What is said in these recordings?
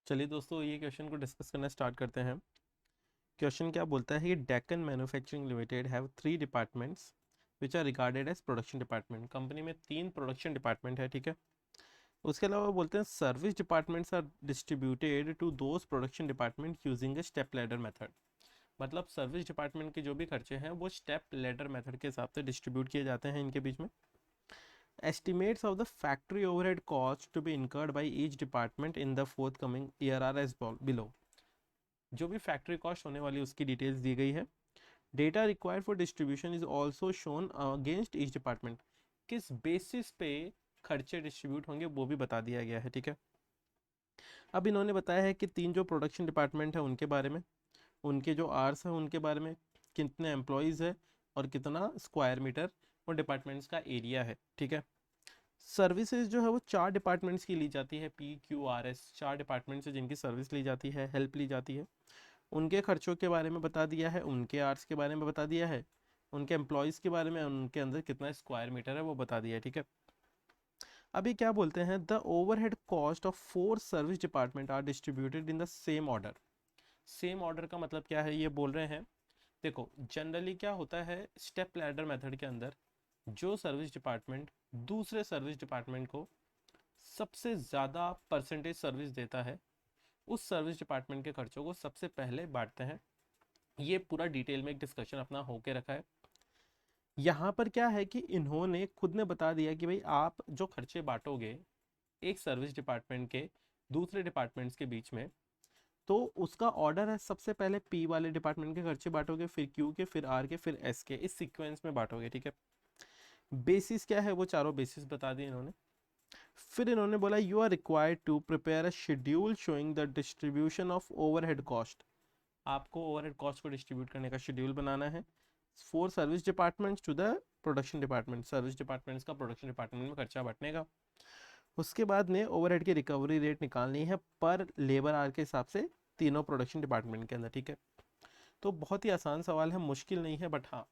चलिए दोस्तों, ये क्वेश्चन को डिस्कस करना स्टार्ट करते हैं। क्वेश्चन क्या बोलता है, ये Deccan manufacturing limited have 3 departments which are regarded as production department. Company में 3 प्रोडक्शन डिपार्टमेंट है, ठीक है। उसके अलावा बोलते हैं service departments are distributed to those production department using a step ladder method. मतलब सर्विस डिपार्टमेंट के जो भी खर्चे हैं वो स्टेप लैडर मेथड के हिसाब से डिस्ट्रीब्यूट किए जाते हैं इनके बीच में। Estimates of the factory overhead cost to be incurred by each department in the forthcoming year are as below। जो भी फैक्ट्री कॉस्ट होने वाली उसकी डिटेल्स दी गई है। Data required for distribution is also shown against each department. किस basis पे खर्चे डिस्ट्रीब्यूट होंगे वो भी बता दिया गया है, ठीक है। अब इन्होंने बताया है कि 3 जो प्रोडक्शन डिपार्टमेंट है उनके बारे में, उनके जो आर्स हैं उनके बारे में, कितने एम्प्लॉयज़ है और कितना स्क्वायर मीटर वो डिपार्टमेंट्स का एरिया है, ठीक है। सर्विसेज जो है वो 4 डिपार्टमेंट्स की ली जाती है, PQRS 4 डिपार्टमेंट्स है जिनकी सर्विस ली जाती है, हेल्प ली जाती है। उनके खर्चों के बारे में बता दिया है, उनके आर्ट्स के बारे में बता दिया है, उनके एम्प्लॉयज़ के बारे में, उनके अंदर कितना स्क्वायर मीटर है वो बता दिया है, ठीक है। अभी क्या बोलते हैं, the overhead cost of 4 service department are distributed in the same order. Same order का मतलब क्या है, ये बोल रहे हैं। देखो जनरली क्या होता है, स्टेप लैडर मेथड के अंदर जो सर्विस डिपार्टमेंट दूसरे सर्विस डिपार्टमेंट को सबसे ज़्यादा परसेंटेज सर्विस देता है उस सर्विस डिपार्टमेंट के खर्चों को सबसे पहले बांटते हैं। ये पूरा डिटेल में एक डिस्कशन अपना होके रखा है। यहाँ पर क्या है कि इन्होंने खुद ने बता दिया कि भाई आप जो खर्चे बांटोगे एक सर्विस डिपार्टमेंट के दूसरे डिपार्टमेंट्स के बीच में, तो उसका ऑर्डर है सबसे पहले पी वाले डिपार्टमेंट के खर्चे बांटोगे, फिर क्यू के, फिर आर के, फिर एस के, इस सीक्वेंस में बांटोगे, ठीक है। बेसिस क्या है वो चारों बेसिस बता दिए इन्होंने। फिर इन्होंने बोला you are required to prepare a schedule showing the distribution of overhead cost. आपको ओवरहेड कॉस्ट को डिस्ट्रीब्यूट करने का शेड्यूल बनाना है for service departments to the production department. Service departments का प्रोडक्शन डिपार्टमेंट में खर्चा बांटने का। उसके बाद में ओवरहेड की रिकवरी रेट निकालनी है पर लेबर आर के हिसाब से तीनों प्रोडक्शन डिपार्टमेंट के अंदर, ठीक है। तो बहुत ही आसान सवाल है, मुश्किल नहीं है, बट हाँ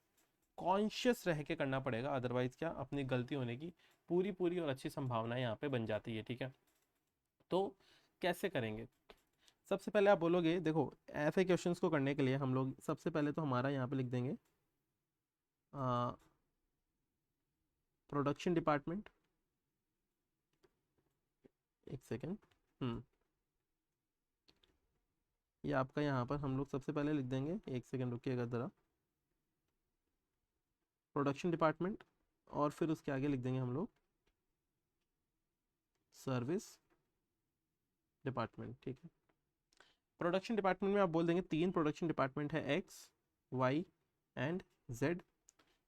कॉन्शियस रह के करना पड़ेगा, अदरवाइज क्या अपनी गलती होने की पूरी पूरी और अच्छी संभावना यहाँ पे बन जाती है, ठीक है। तो कैसे करेंगे, सबसे पहले आप बोलोगे, देखो ऐसे क्वेश्चंस को करने के लिए हम लोग सबसे पहले तो हमारा यहाँ पे लिख देंगे प्रोडक्शन डिपार्टमेंट। एक सेकेंड, ये आपका यहाँ पर हम लोग सबसे पहले लिख देंगे, एक सेकेंड रुकिएगा ज़रा, प्रोडक्शन डिपार्टमेंट, और फिर उसके आगे लिख देंगे हम लोग सर्विस डिपार्टमेंट, ठीक है। प्रोडक्शन डिपार्टमेंट में आप बोल देंगे 3 प्रोडक्शन डिपार्टमेंट है, X, Y and Z.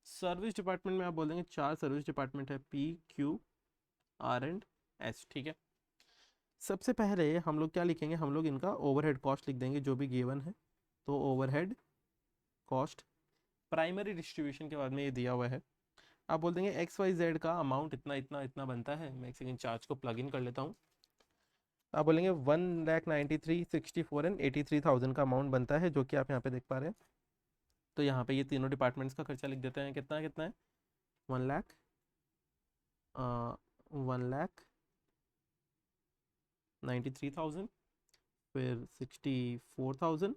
Service department में आप बोल देंगे 4 सर्विस डिपार्टमेंट है, PQR एंड S, ठीक है। सबसे पहले हम लोग क्या लिखेंगे, हम लोग इनका ओवरहेड कॉस्ट लिख देंगे जो भी गिवन है। तो ओवरहेड कॉस्ट प्राइमरी डिस्ट्रीब्यूशन के बाद में ये दिया हुआ है। आप बोल देंगे XYZ का अमाउंट इतना इतना इतना बनता है। मैं एक सेकेंड चार्ज को प्लग इन कर लेता हूँ। आप बोलेंगे 1,93,64 एंड 83,000 का अमाउंट बनता है, जो कि आप यहाँ पे देख पा रहे हैं। तो यहाँ पे ये तीनों डिपार्टमेंट्स का खर्चा लिख देते हैं, कितना कितना है, 1 लाख, 1,93,000, फिर 64,000।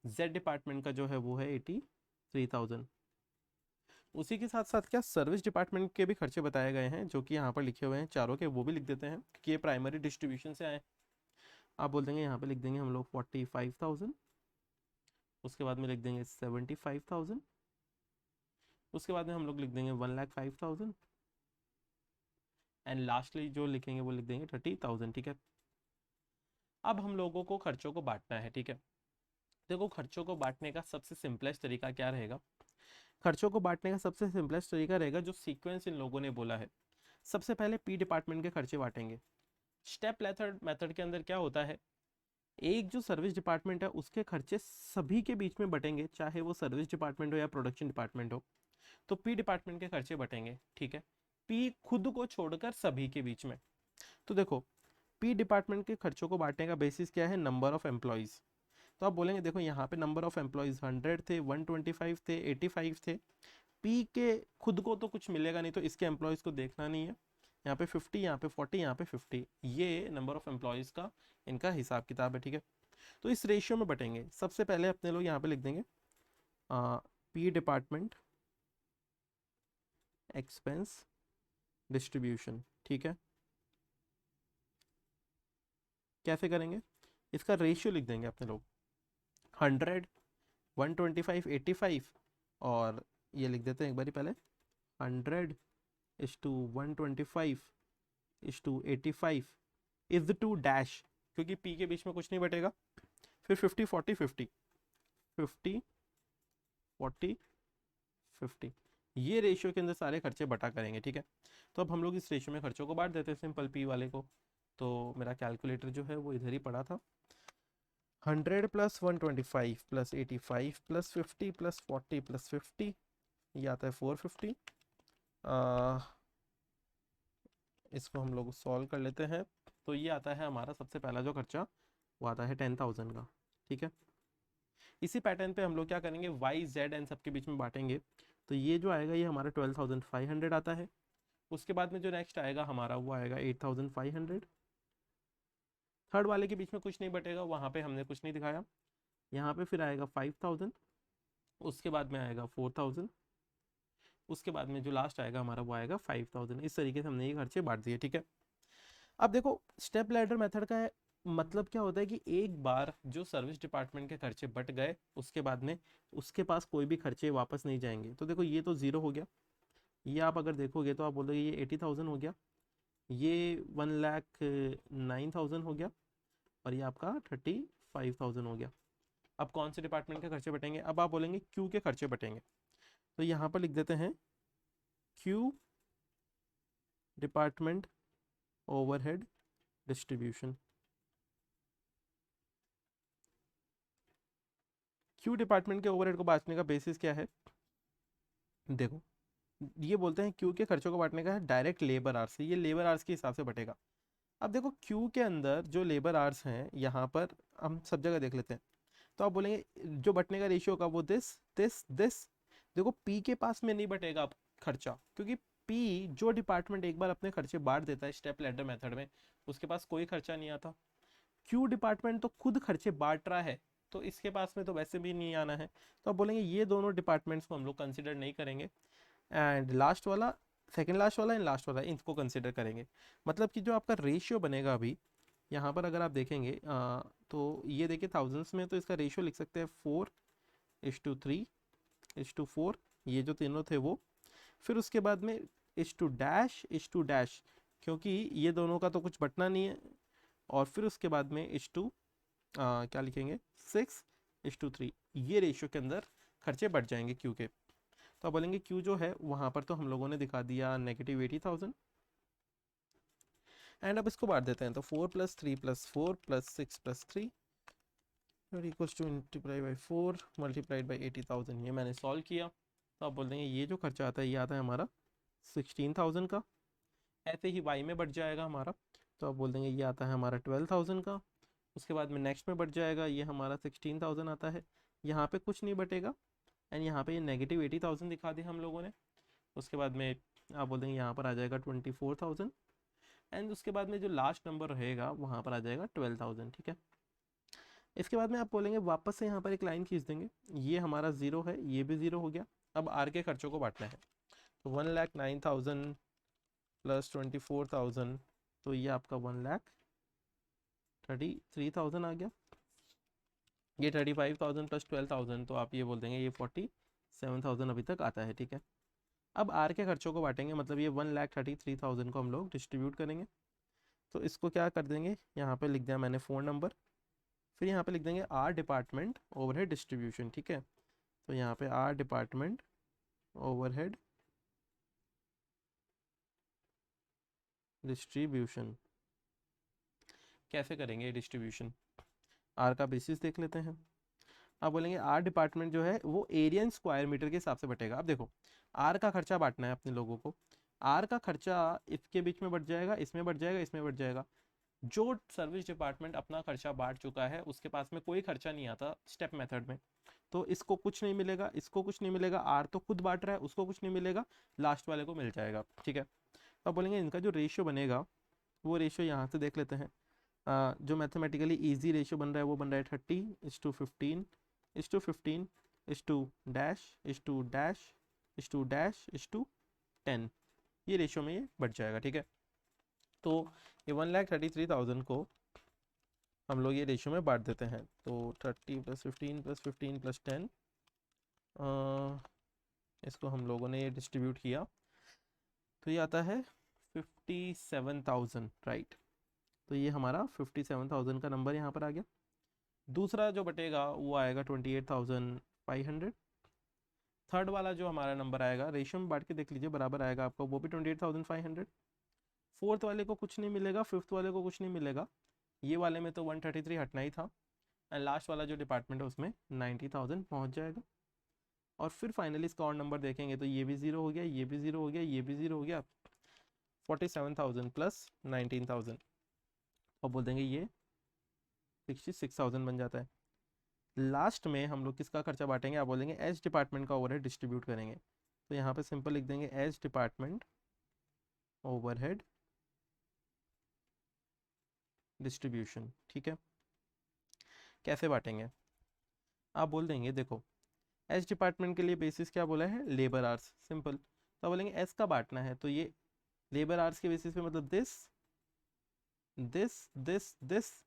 जेड डिपार्टमेंट का जो है वो है 83,000। उसी के साथ साथ क्या सर्विस डिपार्टमेंट के भी खर्चे बताए गए हैं जो कि यहाँ पर लिखे हुए हैं चारों के, वो भी लिख देते हैं क्योंकि ये प्राइमरी डिस्ट्रीब्यूशन से आए। आप बोल देंगे यहाँ पे लिख देंगे हम लोग 45,000, उसके बाद में लिख देंगे 75,000, उसके बाद में हम लोग लिख देंगे 1,05,000 एंड लास्टली जो लिखेंगे वो लिख देंगे 30,000, ठीक है। अब हम लोगों को खर्चों को बांटना है, ठीक है। देखो खर्चों को बांटने का सबसे सिंपलेस्ट तरीका क्या रहेगा, खर्चों को बांटने का सबसे सिंपलेस्ट तरीका रहेगा जो सीक्वेंस इन लोगों ने बोला है। सबसे पहले पी डिपार्टमेंट के खर्चे बांटेंगे। स्टेप मेथड के अंदर क्या होता है, एक जो सर्विस डिपार्टमेंट है उसके खर्चे सभी के बीच में बटेंगे, चाहे वो सर्विस डिपार्टमेंट हो या प्रोडक्शन डिपार्टमेंट हो। तो पी डिपार्टमेंट के खर्चे बटेंगे, ठीक है। पी खुद को छोड़कर सभी के बीच में। तो देखो पी डिपार्टमेंट के खर्चों को बांटने का बेसिस क्या है, नंबर ऑफ एम्प्लॉयज़। तो आप बोलेंगे देखो यहाँ पे नंबर ऑफ एम्प्लॉयज़ 100 थे, 125 थे, 85 थे। पी के खुद को तो कुछ मिलेगा नहीं, तो इसके एम्प्लॉयज़ को देखना नहीं है। यहाँ पे 50, यहाँ पे 40, यहाँ पे 50, ये नंबर ऑफ एम्प्लॉयज़ का इनका हिसाब किताब है, ठीक है। तो इस रेशियो में बटेंगे। सबसे पहले अपने लोग यहाँ पे लिख देंगे पी डिपार्टमेंट एक्सपेंस डिस्ट्रीब्यूशन, ठीक है। कैसे करेंगे, इसका रेशियो लिख देंगे अपने लोग 100, 125, 85, और ये लिख देते हैं एक बारी पहले 100:125:85 इज टू डैश, क्योंकि पी के बीच में कुछ नहीं बटेगा। फिर 50, 40, 50, 50, 40, 50, ये रेशियो के अंदर सारे खर्चे बटा करेंगे, ठीक है। तो अब हम लोग इस रेशियो में खर्चों को बांट देते हैं सिंपल पी वाले को। तो मेरा कैलकुलेटर जो है वो इधर ही पड़ा था। 100 + 125 + 85 + 50 + 40 + 50, ये आता है 450। इसको हम लोग सॉल्व कर लेते हैं। तो ये आता है हमारा सबसे पहला जो खर्चा, वो आता है 10,000 का, ठीक है। इसी पैटर्न पे हम लोग क्या करेंगे, वाई जेड एन सबके बीच में बांटेंगे। तो ये जो आएगा ये हमारा 12,500 आता है। उसके बाद में जो नेक्स्ट आएगा हमारा वो आएगा 8,500। थर्ड वाले के बीच में कुछ नहीं बटेगा, वहाँ पे हमने कुछ नहीं दिखाया। यहाँ पे फिर आएगा 5,000, उसके बाद में आएगा 4,000, उसके बाद में जो लास्ट आएगा हमारा वो आएगा 5,000। इस तरीके से हमने ये खर्चे बांट दिए, ठीक है। अब देखो स्टेप लैडर मेथड का मतलब क्या होता है कि एक बार जो सर्विस डिपार्टमेंट के खर्चे बट गए, उसके बाद में उसके पास कोई भी खर्चे वापस नहीं जाएंगे। तो देखो ये तो ज़ीरो हो गया, ये आप अगर देखोगे तो आप बोलोगे ये 80,000 हो गया, ये 1,09,000 हो गया, और ये आपका 35,000 हो गया। अब कौन से डिपार्टमेंट के खर्चे बटेंगे, अब आप बोलेंगे क्यू के खर्चे बटेंगे। तो यहाँ पर लिख देते हैं Q department overhead distribution. Q department के ओवरहेड को बांटने का बेसिस क्या है, देखो ये बोलते हैं क्यू के खर्चों को बांटने का है डायरेक्ट लेबर आवर्स से, ये लेबर आवर्स के हिसाब से बटेगा। अब देखो क्यू के अंदर जो लेबर आवर्स हैं यहाँ पर हम सब जगह देख लेते हैं। तो आप बोलेंगे जो बटने का रेशियो होगा वो दिस दिस दिस। देखो पी के पास में नहीं बटेगा अब खर्चा, क्योंकि पी जो डिपार्टमेंट एक बार अपने खर्चे बांट देता है स्टेप लैडर मेथड में, उसके पास कोई खर्चा नहीं आता। क्यू डिपार्टमेंट तो खुद खर्चे बांट रहा है, तो इसके पास में तो वैसे भी नहीं आना है। तो आप बोलेंगे ये दोनों डिपार्टमेंट्स को हम लोग कंसिडर नहीं करेंगे, एंड लास्ट वाला, सेकेंड लास्ट वाला एंड लास्ट वाला, इनको कंसिडर करेंगे। मतलब कि जो आपका रेशियो बनेगा अभी यहाँ पर अगर आप देखेंगे तो ये देखिए थाउजेंड्स में, तो इसका रेशियो लिख सकते हैं 4:3:4, ये जो तीनों थे वो। फिर उसके बाद में इस टू डैश, क्योंकि ये दोनों का तो कुछ बटना नहीं है। और फिर उसके बाद में क्या लिखेंगे 6:3, ये रेशियो के अंदर खर्चे बढ़ जाएंगे क्यू के। तो आप बोलेंगे क्यू जो है वहाँ पर तो हम लोगों ने दिखा दिया -80,000। एंड अब इसको बांट देते हैं, तो 4 + 3 + 4 + 6 + 3 equals to multiply by 4 multiplied by 80,000। ये मैंने सॉल्व किया। तो आप बोल देंगे ये जो खर्चा आता है ये आता है हमारा 16,000 का। ऐसे ही वाई में बढ़ जाएगा हमारा, तो आप बोल देंगे ये आता है हमारा 12,000 का। उसके बाद में नेक्स्ट में बढ़ जाएगा, ये हमारा 16,000 आता है। यहाँ पे कुछ नहीं बटेगा, एंड यहाँ पे ये -80,000 दिखा दिया हम लोगों ने। उसके बाद में आप बोल देंगे यहाँ पर आ जाएगा 24,000, एंड उसके बाद में जो लास्ट नंबर रहेगा वहाँ पर आ जाएगा 12,000, ठीक है। इसके बाद में आप बोलेंगे वापस से यहाँ पर एक लाइन खींच देंगे, ये हमारा 0 है, ये भी 0 हो गया। अब आर के खर्चों को बांटना है, तो 1,09,000 + 24,000, तो ये आपका 1,33,000 आ गया। ये 35,000 + 12,000, तो आप ये बोल देंगे ये 47,000 अभी तक आता है, ठीक है। अब आर के खर्चों को बांटेंगे, मतलब ये 1,33,000 को हम लोग डिस्ट्रीब्यूट करेंगे। तो इसको क्या कर देंगे, यहाँ पे लिख दिया मैंने फ़ोन नंबर, फिर यहाँ पे लिख देंगे आर डिपार्टमेंट ओवरहेड डिस्ट्रीब्यूशन, ठीक है। तो यहाँ पे आर डिपार्टमेंट ओवरहेड डिस्ट्रीब्यूशन। कैसे करेंगे डिस्ट्रीब्यूशन, आर का बेसिस देख लेते हैं। आप बोलेंगे आर डिपार्टमेंट जो है वो एरिया स्क्वायर मीटर के हिसाब से बटेगा। अब देखो आर का खर्चा बांटना है अपने लोगों को, आर का खर्चा इसके बीच में बढ़ जाएगा, इसमें बढ़ जाएगा, इसमें बढ़ जाएगा। जो सर्विस डिपार्टमेंट अपना खर्चा बांट चुका है उसके पास में कोई खर्चा नहीं आता स्टेप मेथड में, तो इसको कुछ नहीं मिलेगा, इसको कुछ नहीं मिलेगा। आर तो खुद बांट रहा है, उसको कुछ नहीं मिलेगा, लास्ट वाले को मिल जाएगा, ठीक है। तो आप बोलेंगे इनका जो रेशियो बनेगा वो रेशियो यहाँ से देख लेते हैं। जो मैथमेटिकली ईजी रेशियो बन रहा है वो बन रहा है 30:15:15:15:10 ये रेशियो में ये बढ़ जाएगा, ठीक है। तो ये 1,33,000 को हम लोग ये रेशियो में बांट देते हैं। तो 30 + 15 + 15 + 10, इसको हम लोगों ने ये डिस्ट्रीब्यूट किया तो ये आता है 57,000, राइट। तो ये हमारा 57,000 का नंबर यहाँ पर आ गया। दूसरा जो बटेगा वो आएगा 28,500। थर्ड वाला जो हमारा नंबर आएगा रेशियो में बांट के देख लीजिए, बराबर आएगा आपका, वो भी 28,500। फोर्थ वाले को कुछ नहीं मिलेगा, फिफ्थ वाले को कुछ नहीं मिलेगा, ये वाले में तो 133 हटना ही था। एंड लास्ट वाला जो डिपार्टमेंट है उसमें 90,000 पहुँच जाएगा। और फिर फाइनली इसका और नंबर देखेंगे तो ये भी ज़ीरो हो गया, ये भी ज़ीरो हो गया, ये भी ज़ीरो हो गया। 47,000 + 19,000 और बोल देंगे ये 66,000 बन जाता है। लास्ट में हम लोग किसका खर्चा बांटेंगे, आप बोलेंगे एच डिपार्टमेंट का ओवरहेड डिस्ट्रीब्यूट करेंगे। तो यहाँ पे सिंपल लिख देंगे एच डिपार्टमेंट ओवरहेड डिस्ट्रीब्यूशन, ठीक है। कैसे बांटेंगे, आप बोल देंगे देखो एच डिपार्टमेंट के लिए बेसिस क्या बोला है, लेबर आवर्स, सिंपल। तो बोलेंगे एस का बांटना है तो ये लेबर आवर्स के बेसिस पे, मतलब दिस दिस दिस दिस,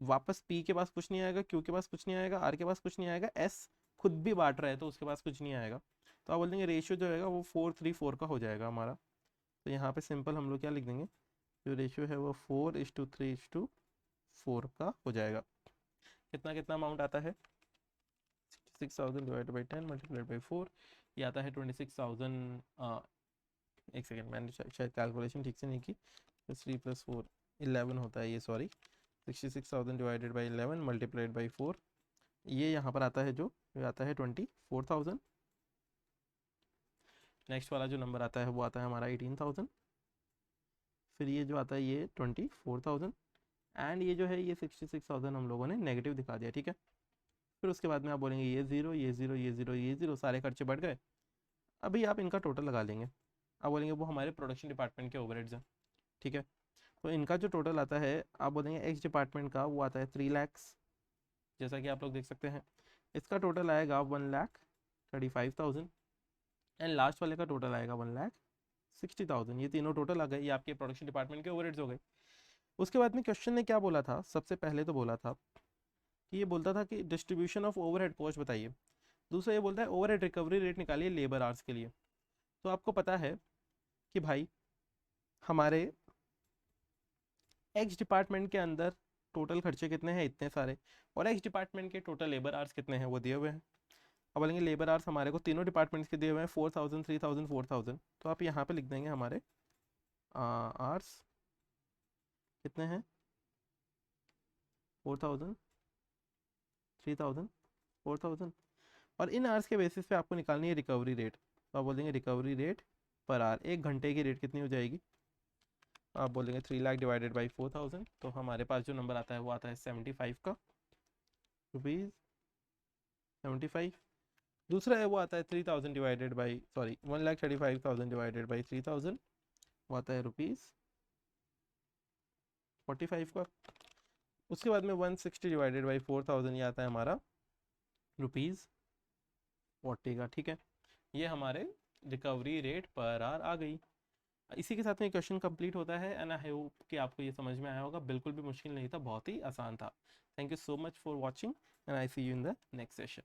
वापस पी के पास कुछ नहीं आएगा, क्यू के पास कुछ नहीं आएगा, आर के पास कुछ नहीं आएगा, एस खुद भी बांट रहा है तो उसके पास कुछ नहीं आएगा। तो आप बोल देंगे रेशियो जो है वो 4:3:4 का हो जाएगा हमारा। तो यहाँ पे सिंपल हम लोग क्या लिख देंगे, जो रेशियो है वो 4:3:4 का हो जाएगा। कितना कितना अमाउंट आता है, 66,000 डिवाइडेड बाई 10 मल्टीप्लाइड बाई 4, ये आता है 26,000। एक सेकेंड, मैंने शायद कैलकुलेशन ठीक से नहीं की। 3 + 4 11 होता है ये, sorry. 66,000 divided by 11 multiplied by 4, ये यहाँ पर आता है जो ये आता है 24,000। नेक्स्ट वाला जो नंबर आता है वो आता है हमारा 18,000। फिर ये जो आता है ये 24,000 एंड ये जो है ये 66,000 हम लोगों ने नेगेटिव दिखा दिया, ठीक है। फिर उसके बाद में आप बोलेंगे ये ज़ीरो, ये ज़ीरो, ये ज़ीरो, ये ज़ीरो, सारे खर्चे बढ़ गए। अभी आप इनका टोटल लगा लेंगे, आप बोलेंगे वो हमारे प्रोडक्शन डिपार्टमेंट के ओवरहेड्स हैं, ठीक है। तो इनका जो टोटल आता है, आप बोलेंगे एक्स डिपार्टमेंट का वो आता है 3 लाख, जैसा कि आप लोग देख सकते हैं। इसका टोटल आएगा 1,35,000 एंड लास्ट वाले का टोटल आएगा 1,60,000। ये तीनों टोटल आ गए, ये आपके प्रोडक्शन डिपार्टमेंट के ओवरहेड्स हो गए। उसके बाद में क्वेश्चन ने क्या बोला था, सबसे पहले तो बोला था कि ये बोलता था कि डिस्ट्रीब्यूशन ऑफ ओवरहेड कॉस्ट बताइए। दूसरा ये बोलता है ओवरहेड रिकवरी रेट निकालिए लेबर आवर्स के लिए। तो आपको पता है कि भाई हमारे एक्स डिपार्टमेंट के अंदर टोटल खर्चे कितने हैं, इतने सारे, और एक्स डिपार्टमेंट के टोटल लेबर आवर्स कितने हैं वो दिए हुए हैं। अब बोलेंगे लेबर आवर्स हमारे को तीनों डिपार्टमेंट्स के दिए हुए हैं 4,000, 3,000, 4,000। तो आप यहाँ पे लिख देंगे हमारे आवर्स कितने हैं, 4,000, 3,000, 4,000। और इन आवर्स के बेसिस पे आपको निकालनी है रिकवरी रेट। तो आप बोलेंगे रिकवरी रेट पर आवर, एक घंटे की रेट कितनी हो जाएगी, आप बोलेंगे 3 लाख डिवाइडेड बाई 4,000। तो हमारे पास जो नंबर आता है वो आता है 75 का रुपीज़, 75। दूसरा है वो आता है 3,000 divided by, sorry 1,35,000 divided by 3,000, वो आता है ₹45 का। उसके बाद में 160 डिवाइडेड बाई 4,000, ये आता है हमारा ₹40 का, ठीक है। ये हमारे रिकवरी रेट पर आवर आ गई। इसी के साथ में क्वेश्चन कंप्लीट होता है एंड आई होप कि आपको ये समझ में आया होगा। बिल्कुल भी मुश्किल नहीं था, बहुत ही आसान था। Thank you so much for watching and I see you in the next session.